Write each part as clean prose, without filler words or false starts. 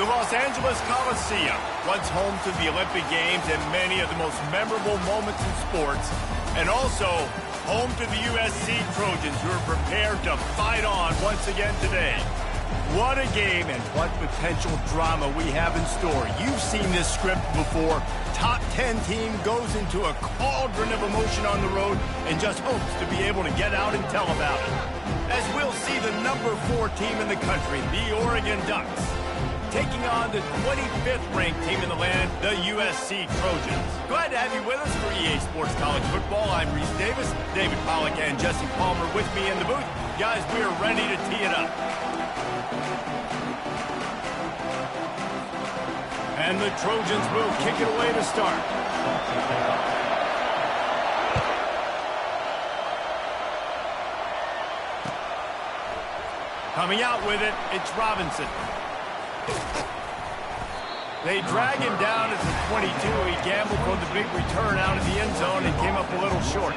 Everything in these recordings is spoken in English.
The Los Angeles Coliseum, once home to the Olympic Games and many of the most memorable moments in sports, and also home to the USC Trojans, who are prepared to fight on once again today. What a game and what potential drama we have in store. You've seen this script before. Top 10 team goes into a cauldron of emotion on the road and just hopes to be able to get out and tell about it. As we'll see the number 4 team in the country, the Oregon Ducks, taking on the 25th ranked team in the land, the USC Trojans. Glad to have you with us for EA Sports College Football. I'm Reese Davis, David Pollack and Jesse Palmer with me in the booth. Guys, we are ready to tee it up. And the Trojans will kick it away to start. Coming out with it, it's Robinson. They drag him down at the 22. He gambled for the big return out of the end zone and came up a little short.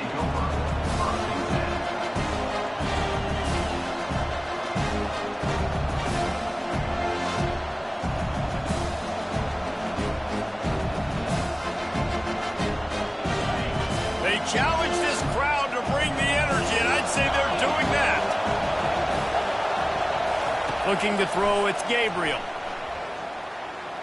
They challenge this crowd to bring the energy, and I'd say they're doing that. Looking to throw, it's Gabriel.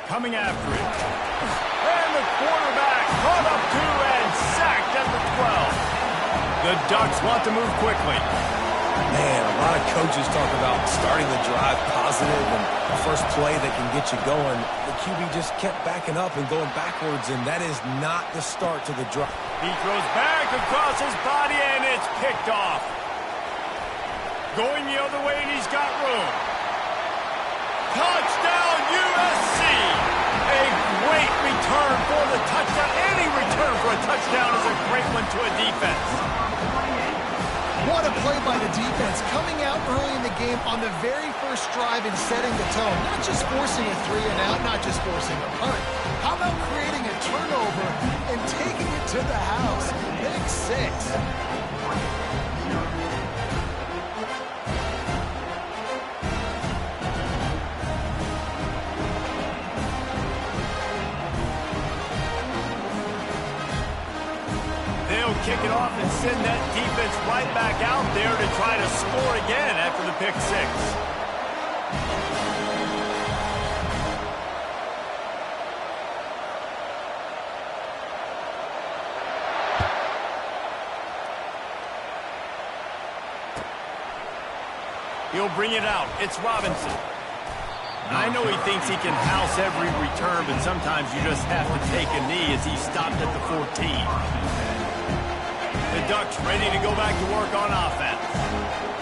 Coming after it. And the quarterback caught up to and sacked at the 12. The Ducks want to move quickly. Man, a lot of coaches talk about starting the drive positive and the first play that can get you going. The QB just kept backing up and going backwards, and that is not the start to the drive. He throws back across his body, and it's picked off. Going the other way, and he's got room. Touchdown, USC! A great return for the touchdown. Any return for a touchdown is a great one to a defense. What a play by the defense, coming out early in the game on the very first drive and setting the tone. Not just forcing a 3 and out, not just forcing a punt. How about creating a turnover and taking it to the house? Pick 6. They'll kick it off and send that defense right back out there to try to score again after the pick 6. He'll bring it out. It's Robinson. I know he thinks he can house every return, but sometimes you just have to take a knee as he stopped at the 14. The Ducks ready to go back to work on offense.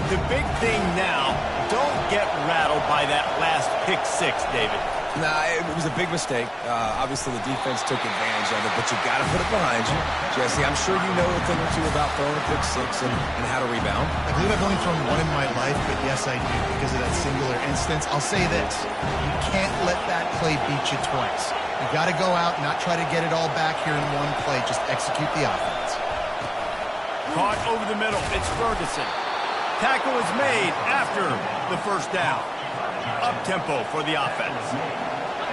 The big thing now, don't get rattled by that last pick 6, David. Nah, it was a big mistake. Obviously, the defense took advantage of it, but you got to put it behind you. Jesse, I'm sure you know a thing or two about throwing a pick 6 and how to rebound. I believe I've only thrown one in my life, but yes, I do because of that singular instance. I'll say this. You can't let that play beat you twice. You got to go out and not try to get it all back here in one play. Just execute the offense. Caught over the middle. It's Ferguson. Tackle is made after the first down. Up-tempo for the offense.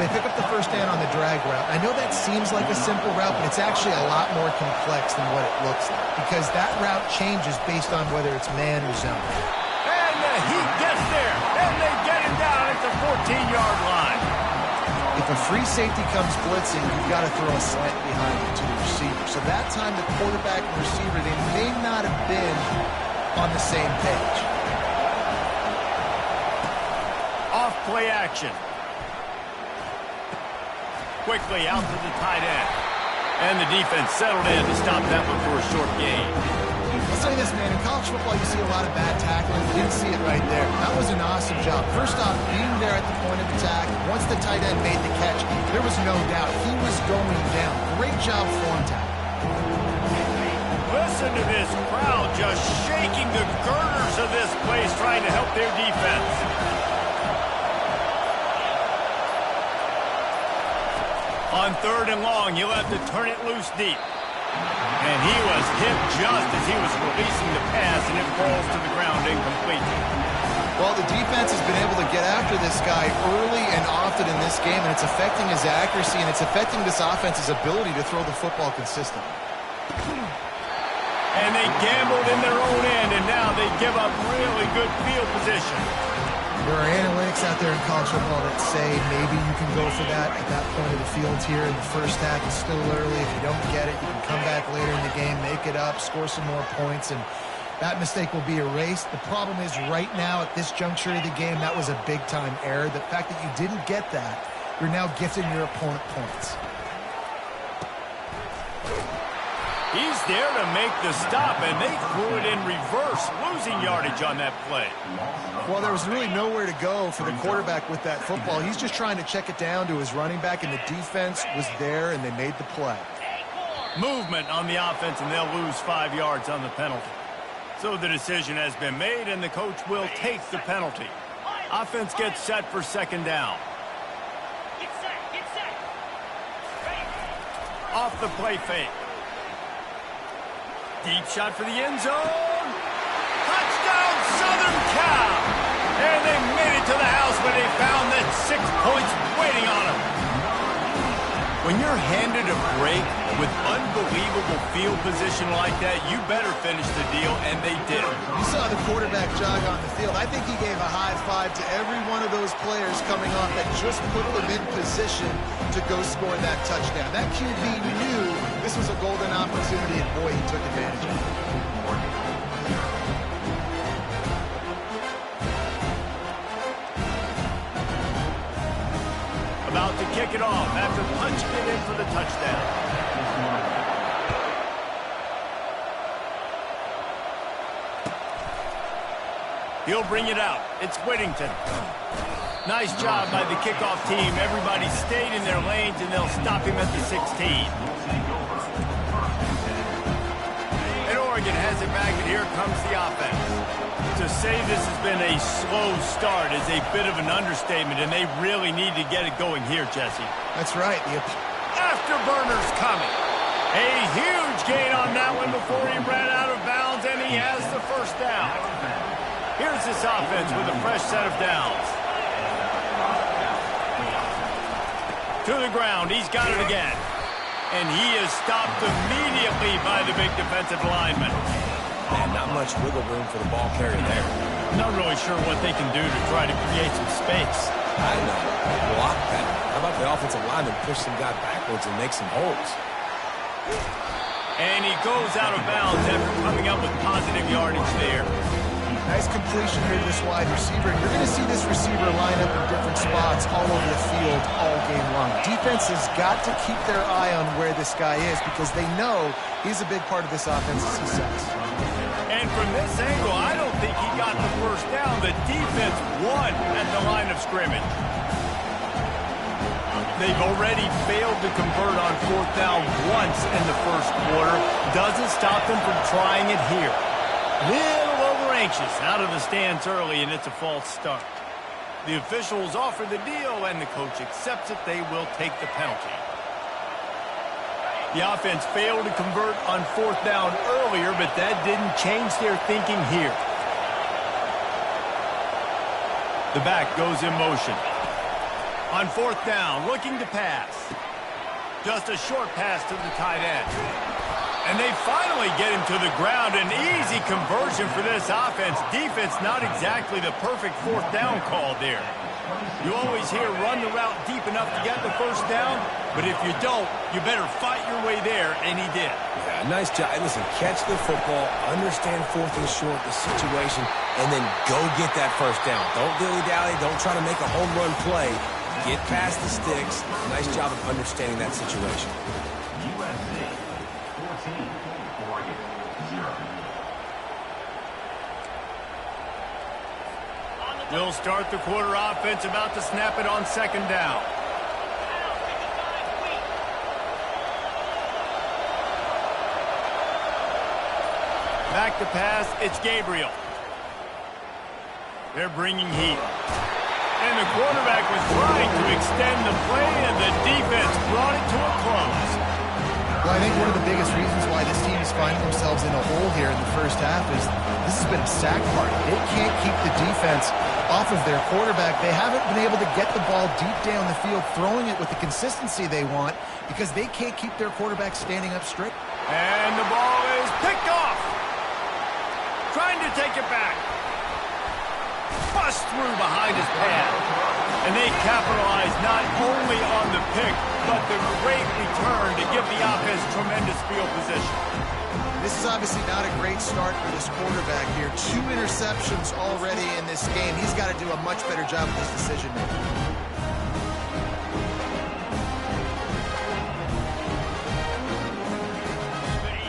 They pick up the first down on the drag route. I know that seems like a simple route, but it's actually a lot more complex than what it looks like because that route changes based on whether it's man or zone. And he gets there, and they get him down at the 14-yard line. If a free safety comes blitzing, you've got to throw a slant behind it to the receiver. So that time the quarterback and receiver, they may not have been on the same page. Off play action. Quickly out to the tight end. And the defense settled in to stop that one for a short gain. I'll say this, man. In college football, you see a lot of bad tackling. You didn't see it right there. That was an awesome job. First off, being there at the point of attack, once the tight end made the catch, there was no doubt he was going down. Great job form tackle. Listen to this crowd just shaking the girders of this place, trying to help their defense. On 3rd and long, he'll have to turn it loose deep. And he was hit just as he was releasing the pass, and it falls to the ground incomplete. Well, the defense has been able to get after this guy early and often in this game, and it's affecting his accuracy, and it's affecting this offense's ability to throw the football consistently. And they gambled in their own end, and now they give up really good field position. There are analytics out there in college football that say maybe you can go for that at that point of the field here in the first half. It's still early. If you don't get it, you can come back later in the game, make it up, score some more points, and that mistake will be erased. The problem is right now at this juncture of the game, that was a big-time error. The fact that you didn't get that, you're now gifting your opponent points. He's there to make the stop, and they threw it in reverse, losing yardage on that play. Well, there was really nowhere to go for the quarterback with that football. He's just trying to check it down to his running back, and the defense was there, and they made the play. Movement on the offense, and they'll lose 5 yards on the penalty. So the decision has been made, and the coach will take the penalty. Offense gets set for second down. Get set. Off the play fake. Deep shot for the end zone. Touchdown, Southern Cal! And they made it to the house when they found that 6 points waiting on them. When you're handed a break with unbelievable field position like that, you better finish the deal, and they did. You saw the quarterback jog on the field. I think he gave a high five to every one of those players coming off that just put them in position to go score that touchdown. That QB knew this was a golden opportunity, and boy, he took advantage of it. About to kick it off after punching it in for the touchdown. He'll bring it out. It's Whittington. Nice job by the kickoff team. Everybody stayed in their lanes, and they'll stop him at the 16. And Oregon has it back, and here comes the offense. To say this has been a slow start is a bit of an understatement, and they really need to get it going here, Jesse. That's right. Afterburner's coming. A huge gain on that one before he ran out of bounds, and he has the first down. Here's this offense with a fresh set of downs. To the ground. He's got it again. And he is stopped immediately by the big defensive lineman. Man, not much wiggle room for the ball carrier there. Not really sure what they can do to try to create some space. I know. Block that. How about the offensive lineman push some guy backwards and make some holes? And he goes out of bounds after coming up with positive yardage there. Nice completion here to this wide receiver. And you're going to see this receiver line up in different spots all over the field all game long. Defense has got to keep their eye on where this guy is because they know he's a big part of this offense's success. And from this angle, I don't think he got the first down. The defense won at the line of scrimmage. They've already failed to convert on fourth down once in the first quarter. Doesn't stop them from trying it here. Little over-anxious out of the stands early, and it's a false start. The officials offer the deal, and the coach accepts it. They will take the penalty. The offense failed to convert on fourth down earlier, but that didn't change their thinking here. The back goes in motion. On fourth down, looking to pass. Just a short pass to the tight end. And they finally get him to the ground. An easy conversion for this offense. Defense not exactly the perfect fourth down call there. You always hear run the route deep enough to get the first down, but if you don't, you better fight your way there, and he did. Yeah, nice job. Listen, catch the football, understand fourth and short, the situation, and then go get that first down. Don't dilly-dally. Don't try to make a home run play. Get past the sticks. Nice job of understanding that situation. USC 14, Oregon 0. They'll start the quarter offense, about to snap it on second down. Back to pass, it's Gabriel. They're bringing heat. And the quarterback was trying to extend the play, and the defense brought it to a close. Well, I think one of the biggest reasons why this team is finding themselves in a hole here in the first half is this has been a sack party. They can't keep the defense off of their quarterback. They haven't been able to get the ball deep down the field, throwing it with the consistency they want because they can't keep their quarterback standing up straight. And the ball is picked off. Trying to take it back. Bust through behind his pad. And they capitalize not only on the pick, but the great return to give the offense tremendous field position. This is obviously not a great start for this quarterback here. 2 interceptions already in this game. He's got to do a much better job with his decision making.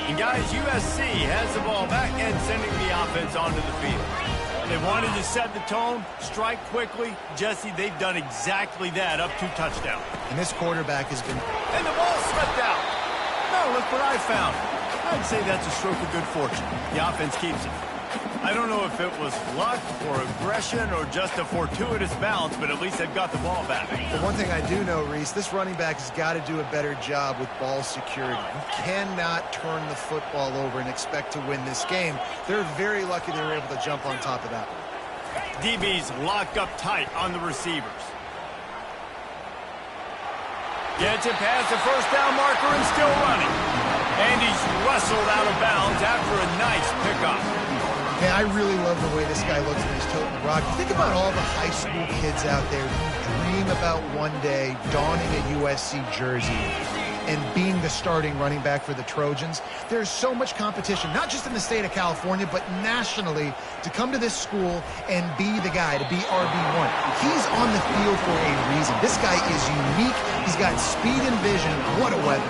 And guys, USC has the ball back and sending the offense onto the field. They wanted to set the tone, strike quickly. Jesse, they've done exactly that, up 2 touchdowns. And this quarterback has been... And the ball slipped out. No, look what I found. I'd say that's a stroke of good fortune. The offense keeps it. I don't know if it was luck or aggression or just a fortuitous bounce, but at least they've got the ball back. The one thing I do know, Reese, this running back has got to do a better job with ball security. You cannot turn the football over and expect to win this game. They're very lucky they were able to jump on top of that. DB's locked up tight on the receivers. Gets it past the first down marker and still running. And he's wrestled out of bounds after a nice pickup. Man, I really love the way this guy looks when he's toting the rock. Think about all the high school kids out there who dream about one day donning a USC jersey and being the starting running back for the Trojans. There's so much competition, not just in the state of California, but nationally, to come to this school and be the guy, to be RB1. He's on the field for a reason. This guy is unique. He's got speed and vision. What a weapon.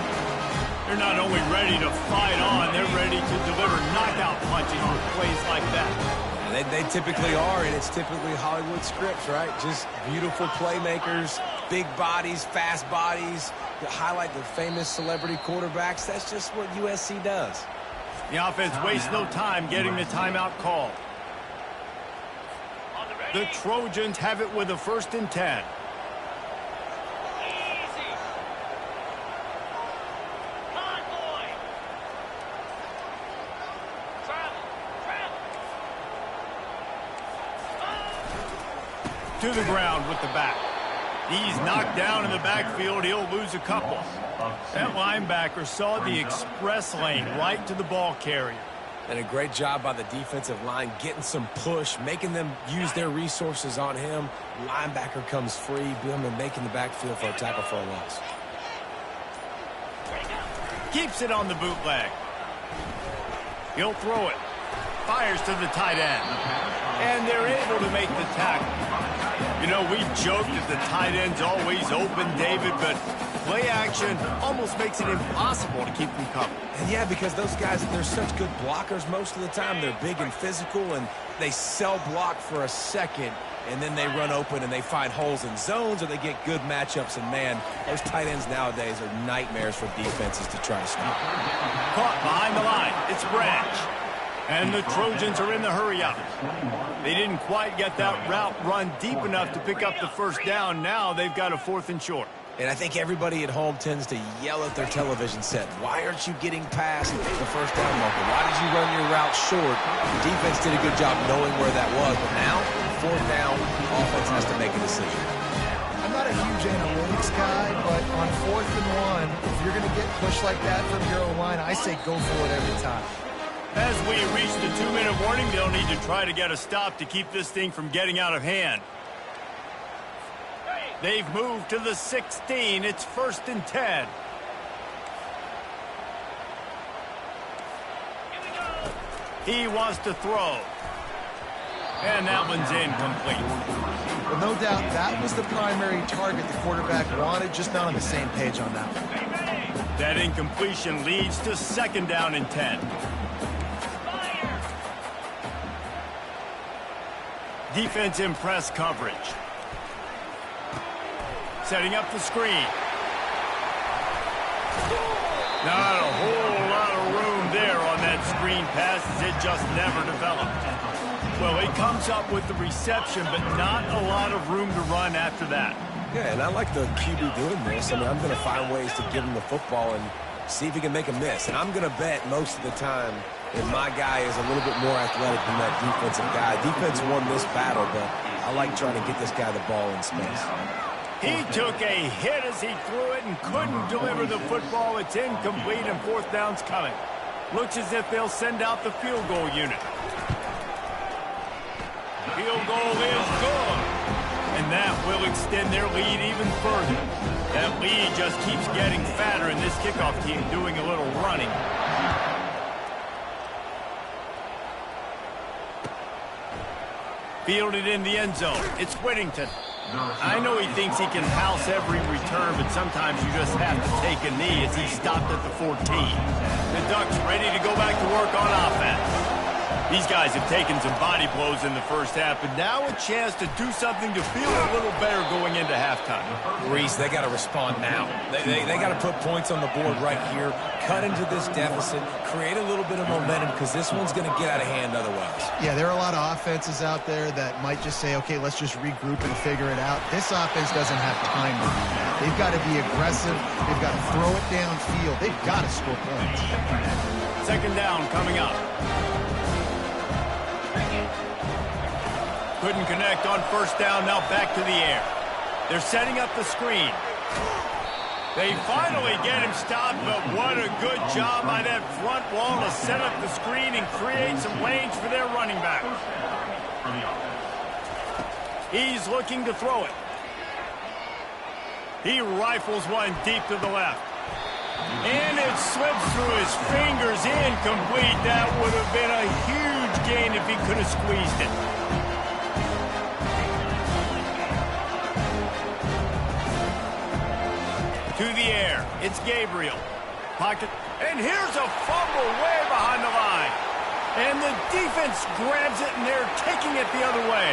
They're not only ready to fight on, they're ready to deliver knockout punches with plays like that. Yeah, they typically are, and it's typically Hollywood scripts, right? Just beautiful playmakers, big bodies, fast bodies, that highlight the famous celebrity quarterbacks. That's just what USC does. The offense wastes no time getting the timeout called. The Trojans have it with a 1st and 10. To the ground with the back. He's knocked down in the backfield. He'll lose a couple. That linebacker saw the express lane right to the ball carrier. And a great job by the defensive line getting some push, making them use their resources on him. Linebacker comes free, boom, and making the backfield for a tackle for a loss. Keeps it on the bootleg. He'll throw it. Fires to the tight end. And they're able to make the tackle. You know, we joked that the tight end's always open, David, but play action almost makes it impossible to keep them covered. And yeah, because those guys, they're such good blockers most of the time. They're big and physical, and they sell block for a second, and then they run open and they find holes in zones, or they get good matchups. And, man, those tight ends nowadays are nightmares for defenses to try to stop. Caught behind the line. It's Branch. And the Trojans are in the hurry-up. They didn't quite get that route run deep enough to pick up the 1st down. Now they've got a 4th and short. And I think everybody at home tends to yell at their television set. Why aren't you getting past the 1st down marker? Why did you run your route short? The defense did a good job knowing where that was. But now, 4th down, offense has to make a decision. I'm not a huge analytics guy, but on 4th and 1, if you're going to get pushed like that from your own line, I say go for it every time. As we reach the 2-minute warning, they'll need to try to get a stop to keep this thing from getting out of hand. They've moved to the 16. It's 1st and 10. He wants to throw. And that one's incomplete. Well, no doubt that was the primary target the quarterback wanted, just not on the same page on that one. That incompletion leads to 2nd down and 10. Defense in press coverage. Setting up the screen. Not a whole lot of room there on that screen pass, as it just never developed. Well, he comes up with the reception, but not a lot of room to run after that. Yeah, and I like the QB doing this. I mean, I'm going to find ways to give him the football, and see if he can make a miss. And I'm going to bet most of the time that my guy is a little bit more athletic than that defensive guy. Defense won this battle, but I like trying to get this guy the ball in space. He took a hit as he threw it and couldn't deliver the football. It's incomplete and fourth down's coming. Looks as if they'll send out the field goal unit. Field goal is good. And that will extend their lead even further. That lead just keeps getting fatter, and this kickoff team doing a little running. Fielded in the end zone. It's Whittington. I know he thinks he can house every return, but sometimes you just have to take a knee as he stopped at the 14. The Ducks ready to go back to work on offense. These guys have taken some body blows in the first half, but now a chance to do something to feel a little better going into halftime. Reese, they got to respond now. They got to put points on the board right here, cut into this deficit, create a little bit of momentum, because this one's going to get out of hand otherwise. Yeah, there are a lot of offenses out there that might just say, okay, let's just regroup and figure it out. This offense doesn't have time to do that. They've got to be aggressive. They've got to throw it downfield. They've got to score points. Second down coming up. Couldn't connect on first down, now back to the air. They're setting up the screen. They finally get him stopped, but what a good job by that front wall to set up the screen and create some lanes for their running back. He's looking to throw it. He rifles one deep to the left. And it slips through his fingers, incomplete. That would have been a huge gain if he could have squeezed it. To the air, it's Gabriel. Pocket, and here's a fumble way behind the line. And the defense grabs it, and they're taking it the other way.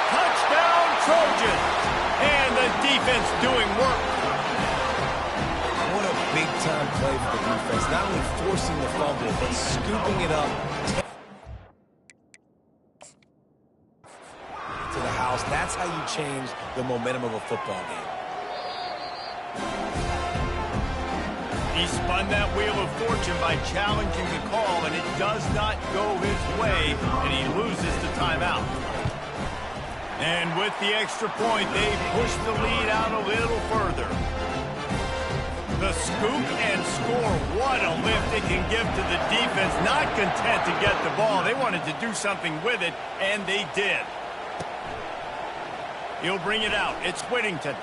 Touchdown, Trojans. And the defense doing work. What a big-time play for the defense. Not only forcing the fumble, but scooping it up to the house. That's how you change the momentum of a football game. He spun that wheel of fortune by challenging the call, and it does not go his way, and he loses the timeout. And with the extra point, they push the lead out a little further. The scoop and score. What a lift it can give to the defense. Not content to get the ball. They wanted to do something with it, and they did. He'll bring it out. It's Whittington.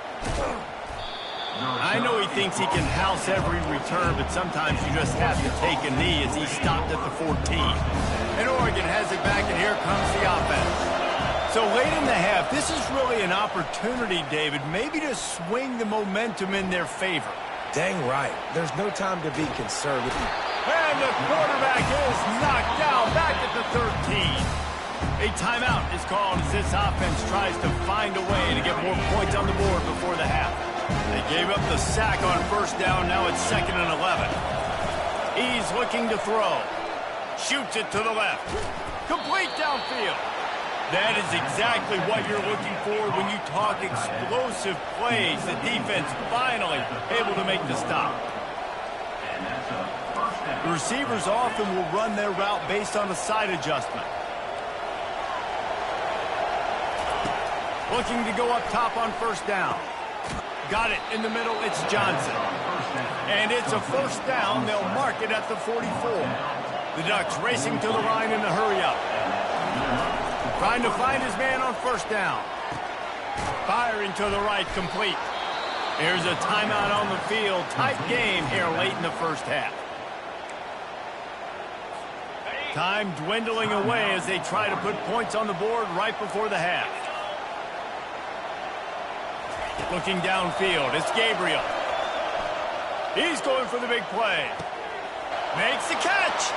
I know he thinks he can house every return, but sometimes you just have to take a knee as he stopped at the 14. And Oregon has it back, and here comes the offense. So late in the half, this is really an opportunity, David, maybe to swing the momentum in their favor. Dang right. There's no time to be conservative. And the quarterback is knocked down back at the 13. A timeout is called as this offense tries to find a way to get more points on the board before the half. They gave up the sack on first down. Now it's 2nd and 11. He's looking to throw. Shoots it to the left. Complete downfield. That is exactly what you're looking for when you talk explosive plays. The defense finally able to make the stop. The receivers often will run their route based on a side adjustment. Looking to go up top on first down. Got it in the middle, it's Johnson. And it's a first down, they'll mark it at the 44. The Ducks racing to the line in the hurry-up. Trying to find his man on first down. Firing to the right, complete. Here's a timeout on the field. Tight game here late in the first half. Time dwindling away as they try to put points on the board right before the half. Looking downfield, it's Gabriel. He's going for the big play. Makes the catch.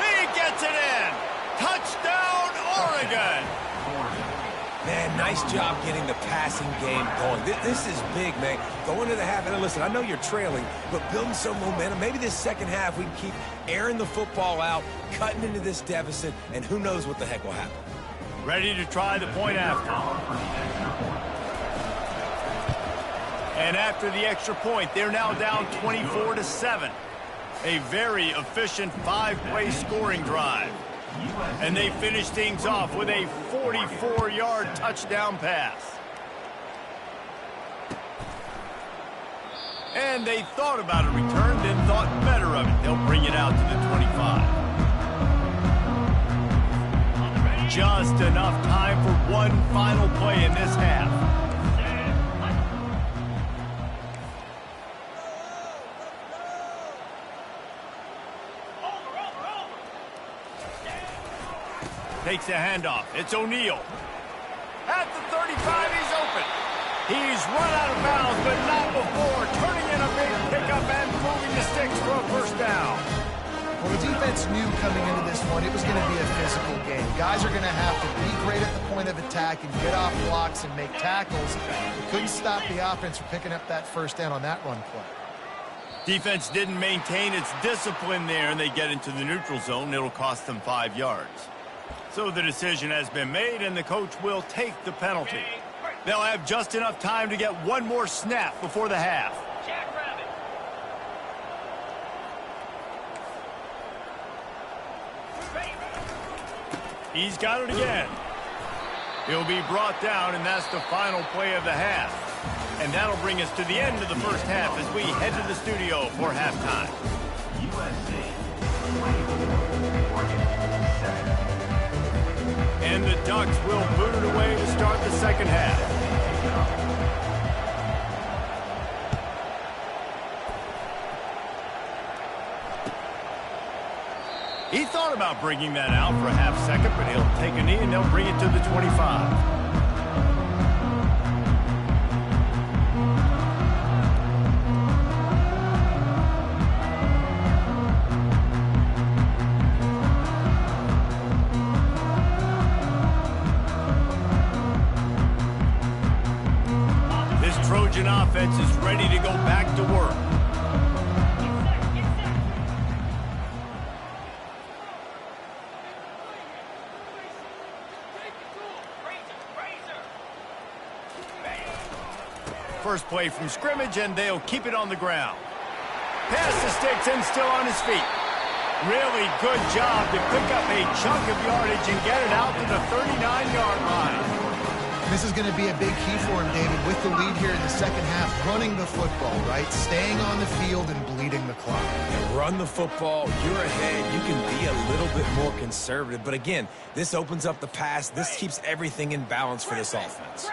He gets it in. Touchdown, Oregon. Man, nice job getting the passing game going. This is big, man. Going to the half, and listen, I know you're trailing, but building some momentum. Maybe this second half we can keep airing the football out, cutting into this deficit, and who knows what the heck will happen. Ready to try the point after. And after the extra point, they're now down 24-7. A very efficient 5-play scoring drive. And they finish things off with a 44-yard touchdown pass. And they thought about a return, then thought better of it. They'll bring it out to the 25. Just enough time for one final play in this half. Takes a handoff. It's O'Neal. At the 35, he's open. He's run out of bounds, but not before turning in a big pickup and moving the sticks for a first down. Well, the defense knew coming into this one it was going to be a physical game. Guys are going to have to be great at the point of attack and get off blocks and make tackles. They couldn't stop the offense from picking up that first down on that run play. Defense didn't maintain its discipline there, and they get into the neutral zone. It'll cost them 5 yards. So the decision has been made, and the coach will take the penalty. They'll have just enough time to get one more snap before the half. He's got it again. He'll be brought down, and that's the final play of the half. And that'll bring us to the end of the first half as we head to the studio for halftime. USC. And the Ducks will boot it away to start the second half. He thought about bringing that out for a half second, but he'll take a knee and they'll bring it to the 25. Trojan offense is ready to go back to work. First play from scrimmage, and they'll keep it on the ground. Pass the sticks and still on his feet. Really good job to pick up a chunk of yardage and get it out to the 39-yard line. This is going to be a big key for him, David, with the lead here in the second half, running the football, right? Staying on the field and bleeding the clock. And run the football, you're ahead. You can be a little bit more conservative. But again, this opens up the pass. This keeps everything in balance for this offense.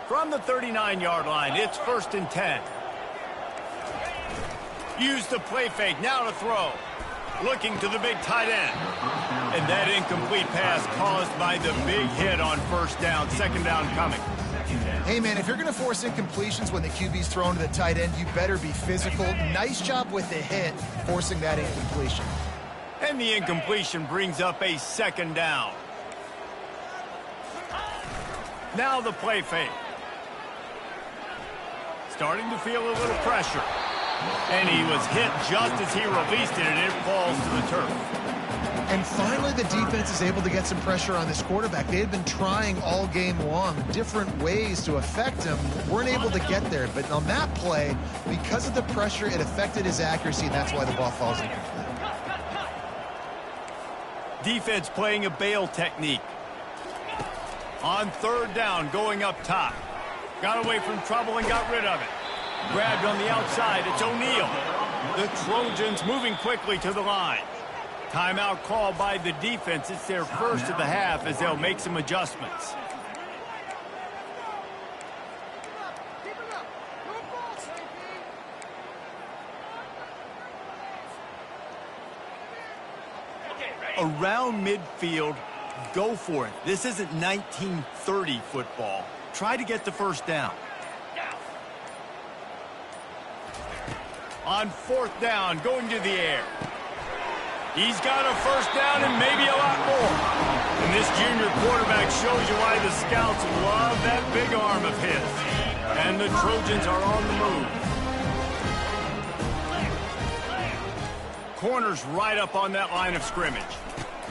From the 39-yard line, it's 1st and 10. Use the play fake, now to throw. Looking to the big tight end. And that incomplete pass caused by the big hit on first down. Second down coming. Hey, man, if you're going to force incompletions when the QB's thrown to the tight end, you better be physical. Nice job with the hit, forcing that incompletion. And the incompletion brings up a second down. Now the play fake. Starting to feel a little pressure. And he was hit just as he released it, and it falls to the turf. And finally, the defense is able to get some pressure on this quarterback. They had been trying all game long different ways to affect him. Weren't able to get there. But on that play, because of the pressure, it affected his accuracy, and that's why the ball falls incomplete. Defense playing a bail technique. On third down, going up top. Got away from trouble and got rid of it. Grabbed on the outside, it's O'Neal. The Trojans moving quickly to the line. Timeout called by the defense. It's their first of the half as they'll make some adjustments. Around midfield, go for it. This isn't 1930 football. Try to get the first down. On fourth down, going to the air. He's got a first down and maybe a lot more. And this junior quarterback shows you why the scouts love that big arm of his. And the Trojans are on the move. Corner's right up on that line of scrimmage.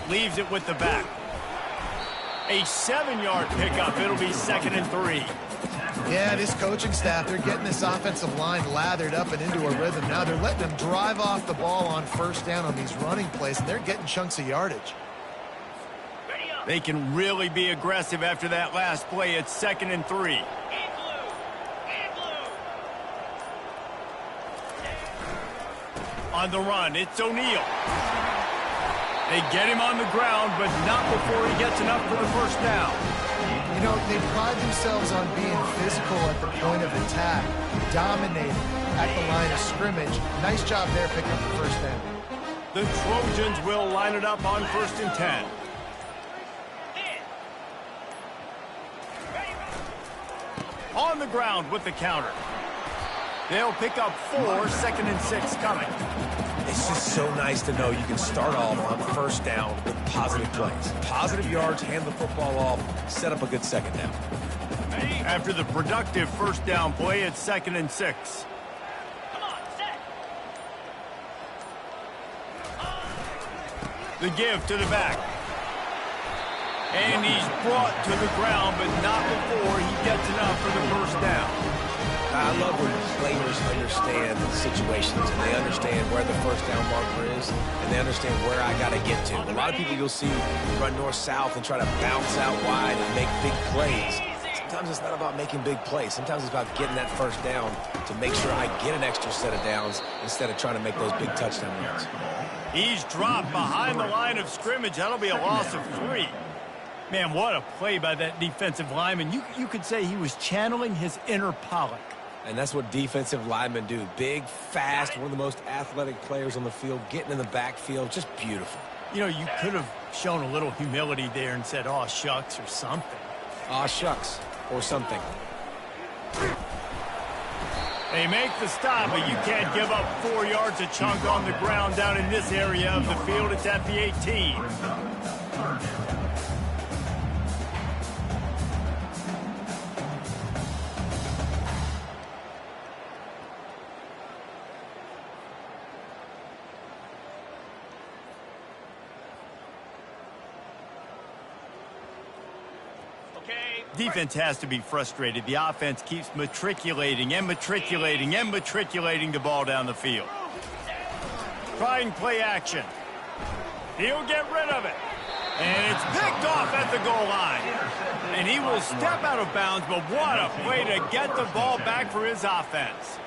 Leaves it with the back. A 7-yard pickup. It'll be 2nd and 3. Yeah, this coaching staff, they're getting this offensive line lathered up and into a rhythm. Now they're letting them drive off the ball on first down on these running plays, and they're getting chunks of yardage. They can really be aggressive after that last play. It's 2nd and 3. On the run, it's O'Neal. They get him on the ground, but not before he gets enough for the first down. You know, they pride themselves on being physical at the point of attack, dominating at the line of scrimmage. Nice job there picking up the first down. The Trojans will line it up on 1st and 10. On the ground with the counter. They'll pick up 4, 2nd and 6 coming. It's just so nice to know you can start off on first down with positive plays. Positive yards, hand the football off, set up a good second down. After the productive first down play, it's 2nd and 6. Come on, set. The give to the back. And he's brought to the ground, but not before he gets enough for the first down. I love when players understand situations and they understand where the first down marker is and they understand where I got to get to. A lot of people you'll see run north-south and try to bounce out wide and make big plays. Sometimes it's not about making big plays. Sometimes it's about getting that first down to make sure I get an extra set of downs instead of trying to make those big touchdown runs. He's dropped behind the line of scrimmage. That'll be a loss of 3. Man, what a play by that defensive lineman. You could say he was channeling his inner Pollock. And that's what defensive linemen do. Big, fast, one of the most athletic players on the field, getting in the backfield, just beautiful. You know, you could have shown a little humility there and said, "Aw, shucks," or something. Aw, shucks, or something. They make the stop, but you can't give up 4 yards a chunk on the ground down in this area of the field. It's at the 18. Defense has to be frustrated. The offense keeps matriculating and matriculating and matriculating the ball down the field. Trying play action. He'll get rid of it. And it's picked off at the goal line. And he will step out of bounds, but what a play to get the ball back for his offense.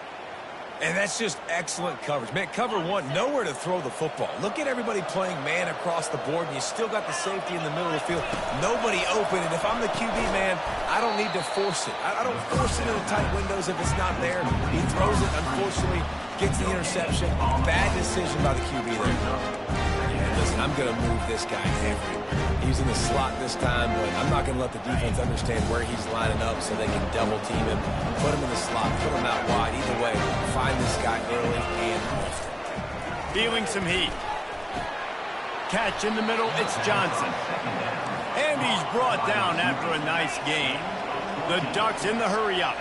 And that's just excellent coverage. Man, cover one, nowhere to throw the football. Look at everybody playing man across the board, and you still got the safety in the middle of the field. Nobody open, and if I'm the QB, man, I don't need to force it. I don't force it into tight windows if it's not there. He throws it, unfortunately, gets the interception. Bad decision by the QB there. Yeah, listen, I'm going to move this guy everywhere. He's in the slot this time, but I'm not going to let the defense understand where he's lining up so they can double team him, put him in the slot, put him out wide. Either way, find this guy early and often. Feeling some heat. Catch in the middle, it's Johnson. And he's brought down after a nice gain. The Ducks in the hurry-up.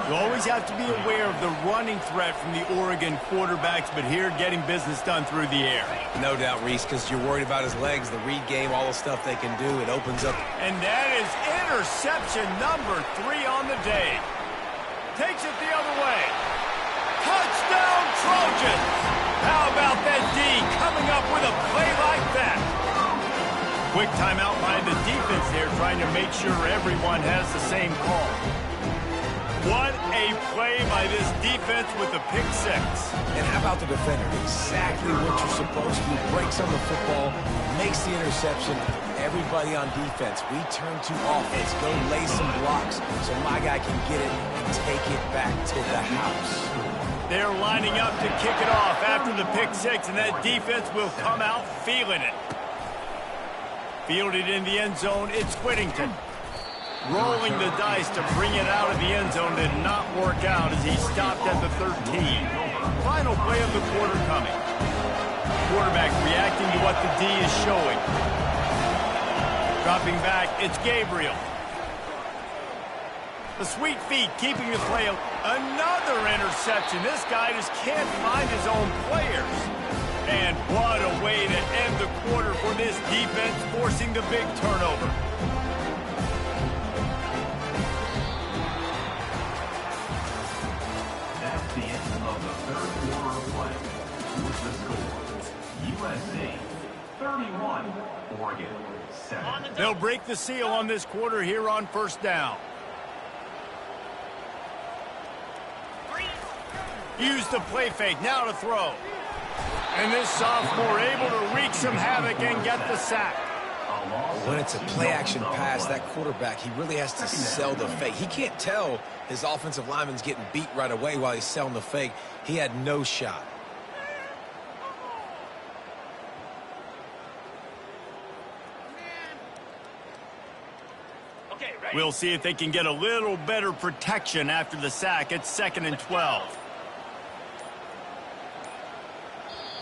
You always have to be aware of the running threat from the Oregon quarterbacks, but here getting business done through the air. No doubt, Reese, because you're worried about his legs, the read game, all the stuff they can do. It opens up. And that is interception number 3 on the day. Takes it the other way. Touchdown, Trojans! How about that D coming up with a play like that? Quick timeout by the defense there, trying to make sure everyone has the same call. What a play by this defense with the pick 6. And how about the defender? Exactly what you're supposed to do. Breaks on the football, makes the interception. Everybody on defense, we turn to offense. Go lay some blocks so my guy can get it and take it back to the house. They're lining up to kick it off after the pick 6, and that defense will come out feeling it. Fielded in the end zone, it's Whittington. Rolling the dice to bring it out of the end zone did not work out as he stopped at the 13. Final play of the quarter coming. Quarterback reacting to what the D is showing. Dropping back, it's Gabriel. The sweet feet keeping the play. Another interception. This guy just can't find his own players. And what a way to end the quarter for this defense, forcing the big turnover. the end of the third quarter of play. With the score, USC 31, Oregon 7. They'll break the seal on this quarter here on first down. Use the play fake, now to throw. And this sophomore able to wreak some havoc and get the sack. When it's a play-action pass, that quarterback, he really has to sell the fake. He can't tell his offensive lineman's getting beat right away while he's selling the fake. He had no shot. We'll see if they can get a little better protection after the sack. It's 2nd and 12.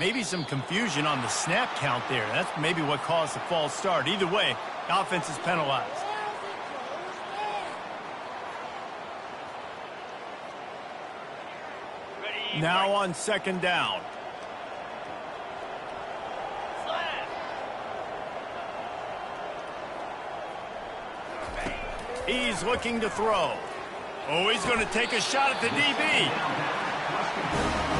Maybe some confusion on the snap count there. That's maybe what caused the false start. Either way, offense is penalized. Now on 2nd down. He's looking to throw. Oh, he's going to take a shot at the DB.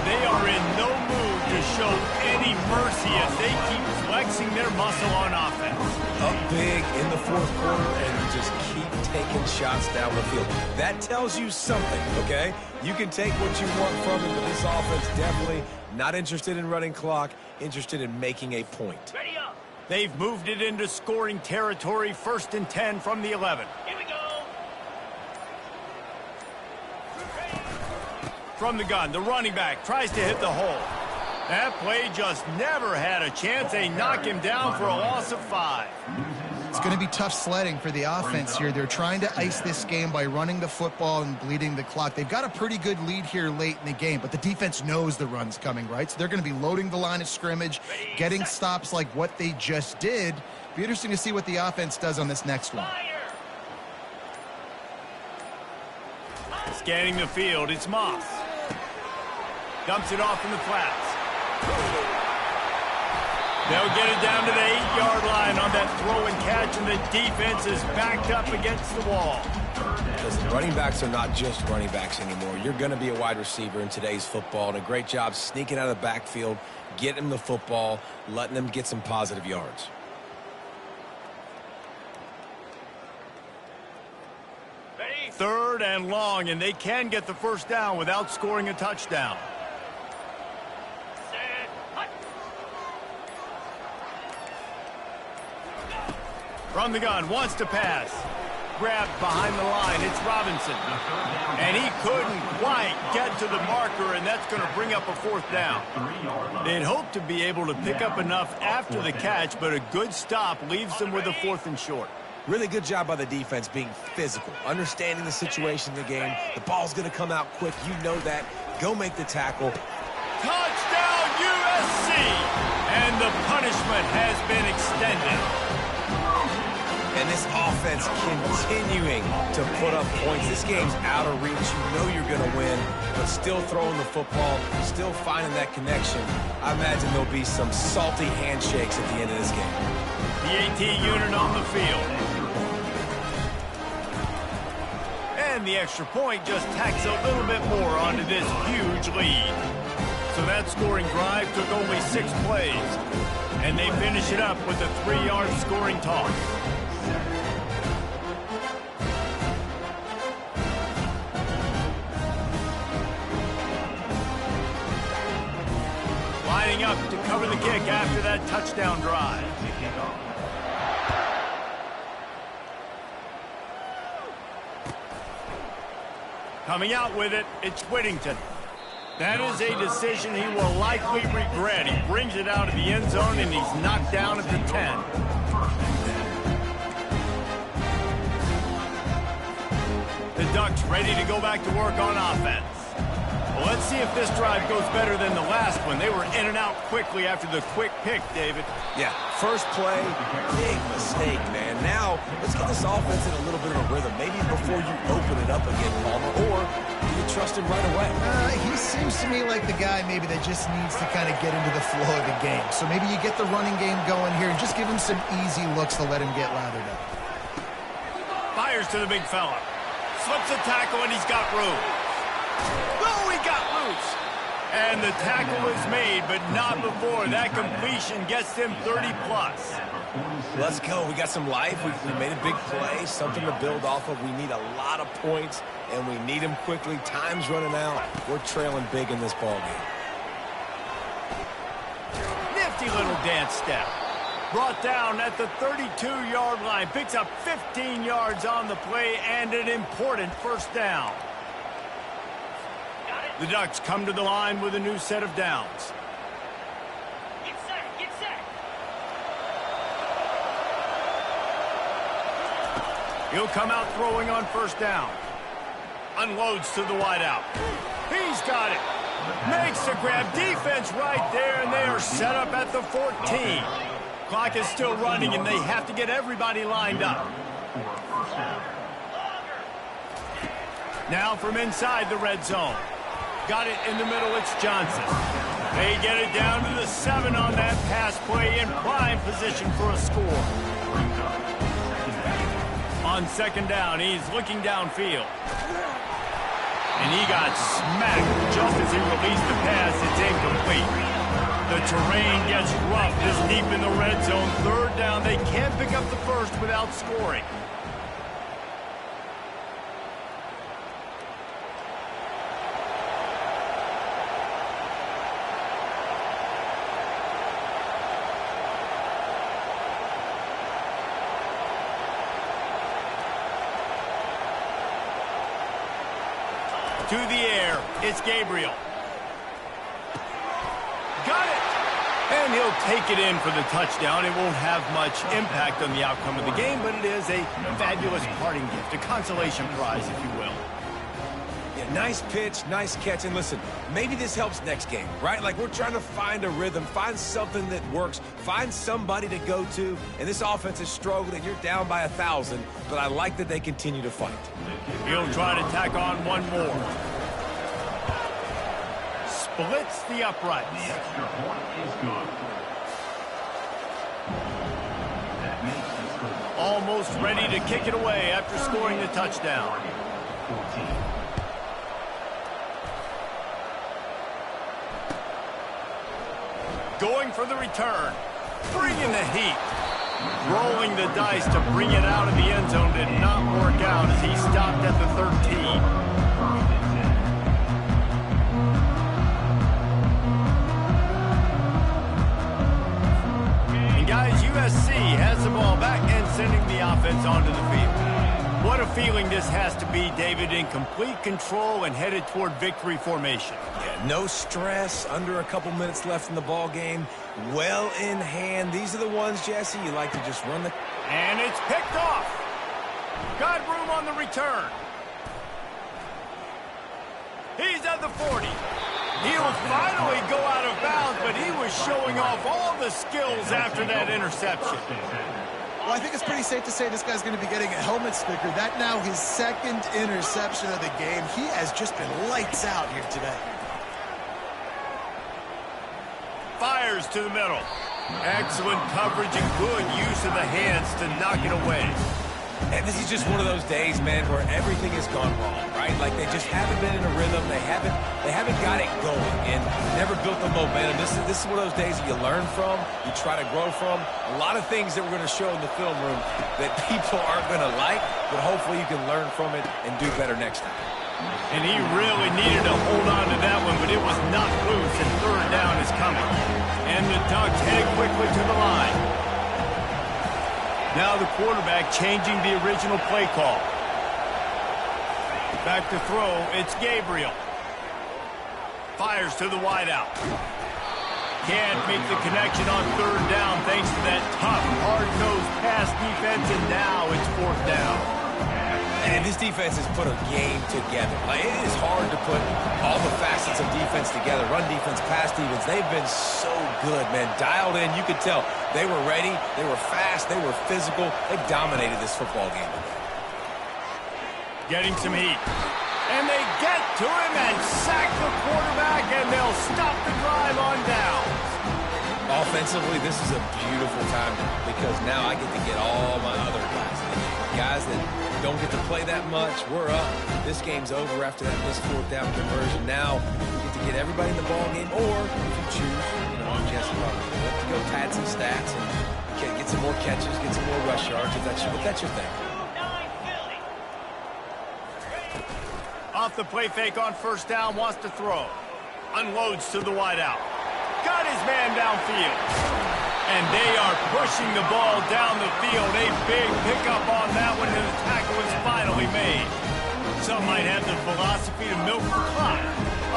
They are in no mood to show any mercy as they keep flexing their muscle on offense. Up big in the fourth quarter and just keep taking shots down the field. That tells you something, okay? You can take what you want from it, but this offense definitely not interested in running clock, interested in making a point. Ready up. They've moved it into scoring territory, 1st and 10 from the 11. Here we go. From the gun, the running back tries to hit the hole. That play just never had a chance. They knock him down for a loss of 5. It's going to be tough sledding for the offense here. They're trying to ice this game by running the football and bleeding the clock. They've got a pretty good lead here late in the game, but the defense knows the run's coming, right? So they're going to be loading the line of scrimmage, getting stops like what they just did. Be interesting to see what the offense does on this next one. Scanning the field, it's Moss. Dumps it off in the flats. They'll get it down to the 8-yard line on that throw and catch, and the defense is backed up against the wall. Listen, running backs are not just running backs anymore. You're going to be a wide receiver in today's football, and a great job sneaking out of the backfield, getting them the football, letting them get some positive yards. Ready? 3rd and long, and they can get the first down without scoring a touchdown. From the gun, wants to pass. Grabbed behind the line, it's Robinson. And he couldn't quite get to the marker, and that's going to bring up a 4th down. They'd hoped to be able to pick up enough after the catch, but a good stop leaves them with a 4th and short. Really good job by the defense being physical, understanding the situation in the game. The ball's going to come out quick. You know that. Go make the tackle. Touchdown, USC! And the punishment has been extended. And this offense continuing to put up points. This game's out of reach. You know you're going to win, but still throwing the football, still finding that connection. I imagine there'll be some salty handshakes at the end of this game. The AT unit on the field. And the extra point just tacks a little bit more onto this huge lead. So that scoring drive took only 6 plays. And they finish it up with a 3-yard scoring toss. Lining up to cover the kick after that touchdown drive. Coming out with it, it's Whittington. That is a decision he will likely regret. He brings it out of the end zone, and he's knocked down at the 10. The Ducks ready to go back to work on offense. Well, let's see if this drive goes better than the last one. They were in and out quickly after the quick pick, David. Yeah, first play, big mistake, man. Now, let's get this offense in a little bit of a rhythm. Maybe before you open it up again, Palmer, or do you trust him right away? He seems to me like the guy maybe that just needs to kind of get into the flow of the game. So maybe you get the running game going here and just give him some easy looks to let him get lathered up. Fires to the big fella. Slips a tackle, and he's got room. Oh, he got room. And the tackle is made, but not before. That completion gets them 30-plus. Let's go. We got some life. We made a big play, something to build off of. We need a lot of points, and we need them quickly. Time's running out. We're trailing big in this ballgame. Nifty little dance step. Brought down at the 32-yard line. Picks up 15 yards on the play and an important first down. The Ducks come to the line with a new set of downs. Get set, get set. He'll come out throwing on first down. Unloads to the wideout. He's got it. Makes the grab. Defense right there, and they are set up at the 14. Clock is still running, and they have to get everybody lined up. Now from inside the red zone. Got it in the middle. It's Johnson. They get it down to the 7 on that pass play in prime position for a score. On second down, he's looking downfield. And he got smacked just as he released the pass. It's incomplete. The terrain gets rough this deep in the red zone. Third down, they can't pick up the first without scoring. To the air, it's Gabriel. Got it! And he'll take it in for the touchdown. It won't have much impact on the outcome of the game, but it is a fabulous parting gift, a consolation prize, if you will. Yeah, nice pitch, nice catch. And listen, maybe this helps next game, right? Like, we're trying to find a rhythm, find something that works, find somebody to go to. And this offense is struggling. You're down by 1,000, but I like that they continue to fight. He'll try to tack on one more. Splits the uprights. The extra point is good. That makes the score. Almost ready to kick it away after scoring the touchdown. 14. Going for the return. Bringing the heat. Rolling the dice to bring it out of the end zone did not work out as he stopped at the 13. And guys, USC has the ball back and sending the offense onto the field. What a feeling this has to be, David, in complete control and headed toward victory formation. Yeah, no stress, under a couple minutes left in the ball game. Well in hand. These are the ones, Jesse, you like to just run the... And it's picked off. Got room on the return. He's at the 40. He'll finally go out of bounds, but he was showing off all the skills after that interception. Well, I think it's pretty safe to say this guy's going to be getting a helmet sticker. That now his second interception of the game. He has just been lights out here today. Fires to the middle. Excellent coverage and good use of the hands to knock it away. And this is just one of those days, man, where everything has gone wrong, right? Like, they just haven't been in a rhythm. They haven't got it going and never built the momentum. This is one of those days that you learn from, you try to grow from. A lot of things that we're going to show in the film room that people aren't going to like, but hopefully you can learn from it and do better next time. And he really needed to hold on to that one, but it was not loose, and third down is coming. And the Ducks headed quickly to the line. Now the quarterback changing the original play call. Back to throw, it's Gabriel. Fires to the wideout. Can't make the connection on third down thanks to that tough, hard-nosed pass defense, and now it's fourth down. And this defense has put a game together. Like, it is hard to put all the facets of defense together. Run defense, pass defense. They've been so good, man. Dialed in. You could tell they were ready. They were fast. They were physical. They dominated this football game today. Getting some heat. And they get to him and sack the quarterback, and they'll stop the drive on downs. Offensively, this is a beautiful time because now I get to get all my other guys in the game. Guys that don't get to play that much. We're up. This game's over after that missed fourth down conversion. Now we get to get everybody in the ball game, or if you choose, Jesse probably to go pad some stats and get some more catches, get some more rush yards if that's your thing. Off the play fake on first down, wants to throw. Unloads to the wideout. Got his man downfield. And they are pushing the ball down the field. A big pickup on that one, and the tackle is finally made. Some might have the philosophy to milk the clock.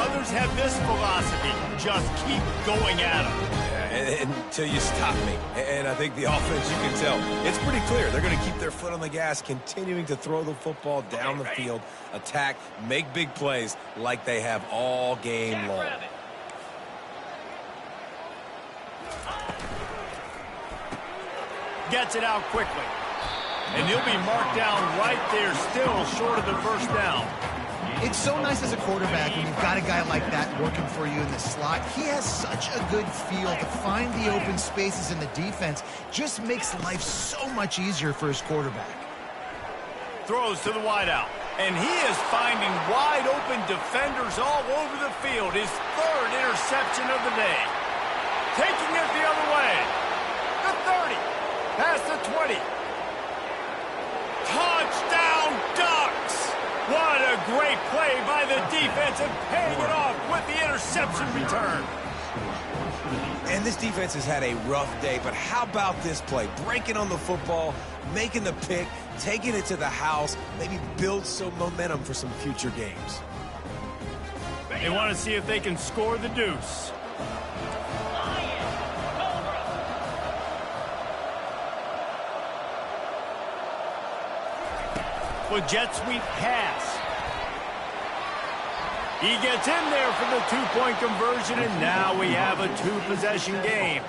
Others have this philosophy. Just keep going at them. Until you stop me. And I think the offense, you can tell, it's pretty clear. They're going to keep their foot on the gas, continuing to throw the football down the field, attack, make big plays like they have all game long. Gets it out quickly. And he'll be marked down right there, still short of the first down. It's so nice as a quarterback when you've got a guy like that working for you in the slot. He has such a good feel to find the open spaces in the defense. Just makes life so much easier for his quarterback. Throws to the wideout. And he is finding wide open defenders all over the field. His third interception of the day. Taking it the other way. The 30. Past the 20. Touchdown Ducks! What a great play by the defense and paying it off with the interception return. And this defense has had a rough day, but how about this play? Breaking on the football, making the pick, taking it to the house, maybe build some momentum for some future games. They want to see if they can score the deuce. With jet sweep pass. He gets in there for the two-point conversion, and now we have a two-possession game.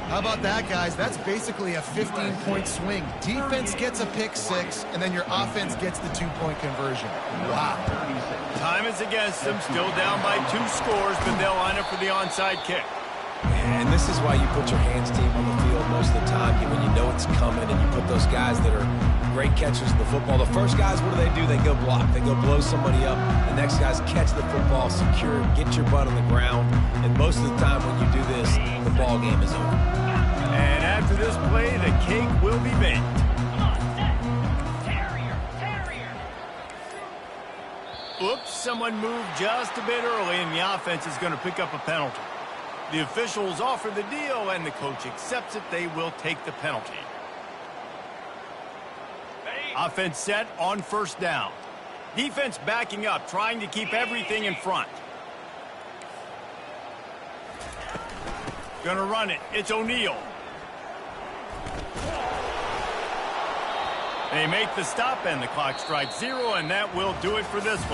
How about that, guys? That's basically a 15-point swing. Defense gets a pick six, and then your offense gets the two-point conversion. Wow. Time is against them, still down by 2 scores, but they'll line up for the onside kick. And this is why you put your hands deep on the field most of the time, when you know it's coming, and you put those guys that are great catchers of the football. The first guys, what do? They go block. They go blow somebody up. The next guys catch the football, secure, get your butt on the ground. And most of the time when you do this, the ball game is over. And after this play, the cake will be baked. Oops, someone moved just a bit early, and the offense is going to pick up a penalty. The officials offer the deal, and the coach accepts it. They will take the penalty. Offense set on first down. Defense backing up, trying to keep everything in front. Gonna run it. It's O'Neal. They make the stop, and the clock strikes 0, and that will do it for this one.